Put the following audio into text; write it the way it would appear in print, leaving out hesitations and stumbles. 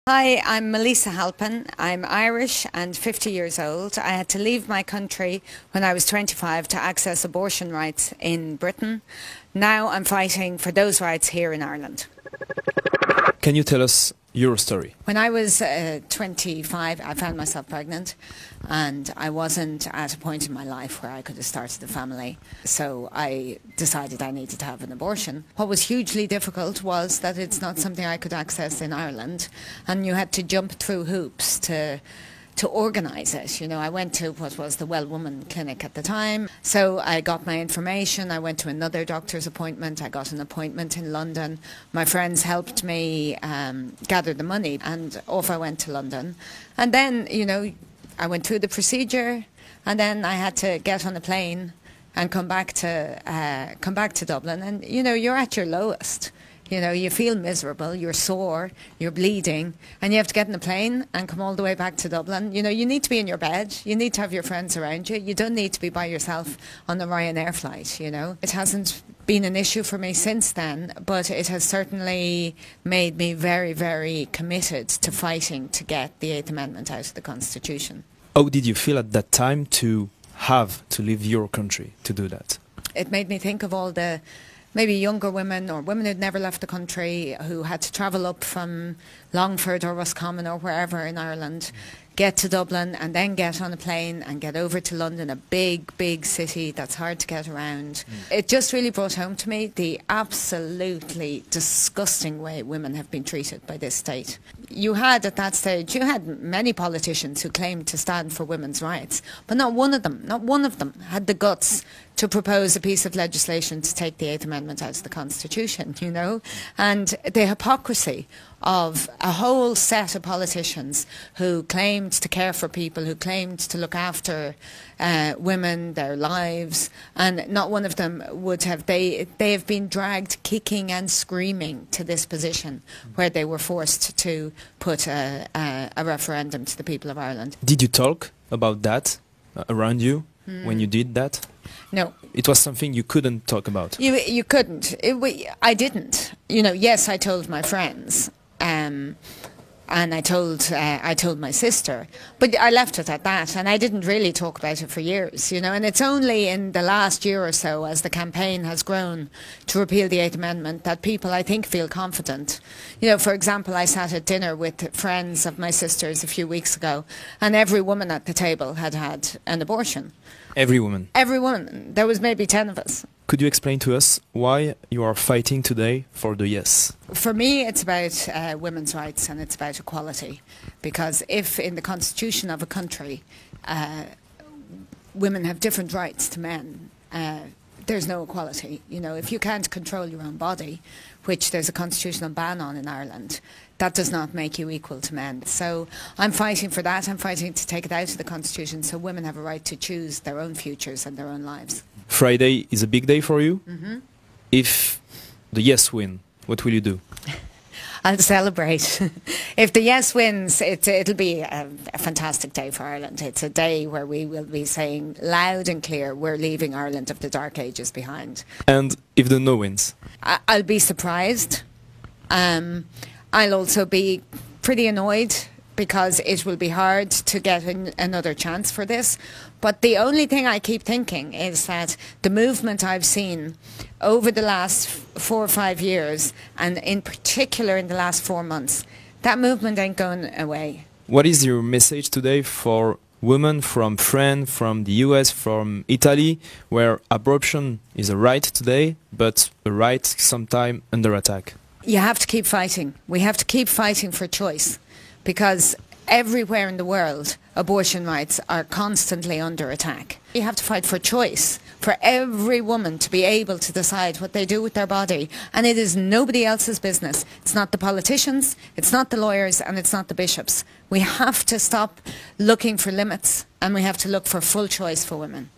Hi, I'm Melisa Halpin. I'm Irish and 50 years old. I had to leave my country when I was 25 to access abortion rights in Britain. Now I'm fighting for those rights here in Ireland. Can you tell us your story? When I was 25, I found myself pregnant, and I wasn't at a point in my life where I could have started a family. So I decided I needed to have an abortion. What was hugely difficult was that it's not something I could access in Ireland, and you had to jump through hoops to organise it. You know, I went to what was the Well Woman clinic at the time. So I got my information. I went to another doctor's appointment. I got an appointment in London. My friends helped me gather the money, and off I went to London. And then, you know, I went through the procedure, and then I had to get on a plane and come back to Dublin. And, you know, you're at your lowest. You know, you feel miserable, you're sore, you're bleeding, and you have to get in a plane and come all the way back to Dublin. You know, you need to be in your bed, you need to have your friends around you, you don't need to be by yourself on the Ryanair flight, you know. It hasn't been an issue for me since then, but it has certainly made me very, very committed to fighting to get the Eighth Amendment out of the Constitution. How did you feel at that time to have to leave your country to do that? It made me think of all the maybe younger women or women who'd never left the country, who had to travel up from Longford or Roscommon or wherever in Ireland, get to Dublin and then get on a plane and get over to London, a big, big city that's hard to get around. It just really brought home to me the absolutely disgusting way women have been treated by this state. You had at that stage, you had many politicians who claimed to stand for women's rights, but not one of them had the guts to propose a piece of legislation to take the Eighth Amendment out of the Constitution, you know. And the hypocrisy of a whole set of politicians who claimed to care for people, who claimed to look after women, their lives, and not one of them would have. They have been dragged kicking and screaming to this position where they were forced to put a referendum to the people of Ireland. Did you talk about that around you when you did that? No. It was something you couldn't talk about? You couldn't. I didn't. You know, yes, I told my friends. And I told my sister, but I left it at that, and I didn't really talk about it for years, you know. And it's only in the last year or so, as the campaign has grown to repeal the Eighth Amendment, that people, I think, feel confident. You know, for example, I sat at dinner with friends of my sister's a few weeks ago, and every woman at the table had had an abortion. Every woman? Every woman. There was maybe 10 of us. Could you explain to us why you are fighting today for the yes? For me, it's about women's rights, and it's about equality. Because if in the constitution of a country women have different rights to men, there's no equality. You know, if you can't control your own body, which there's a constitutional ban on in Ireland, that does not make you equal to men. So I'm fighting for that. I'm fighting to take it out of the Constitution so women have a right to choose their own futures and their own lives. Friday is a big day for you. If the yes win, what will you do? I'll celebrate. If the yes wins, it'll be a fantastic day for Ireland. It's a day where we will be saying loud and clear, we're leaving Ireland of the Dark Ages behind. And if the no wins? I'll be surprised. I'll also be pretty annoyed, because it will be hard to get another chance for this. But the only thing I keep thinking is that the movement I've seen over the last 4 or 5 years, and in particular in the last 4 months, that movement ain't going away. What is your message today for women from France, from the US, from Italy, where abortion is a right today, but a right sometime under attack? You have to keep fighting. We have to keep fighting for choice. Because everywhere in the world, abortion rights are constantly under attack. You have to fight for choice, for every woman to be able to decide what they do with their body. And it is nobody else's business. It's not the politicians, it's not the lawyers, and it's not the bishops. We have to stop looking for limits, and we have to look for full choice for women.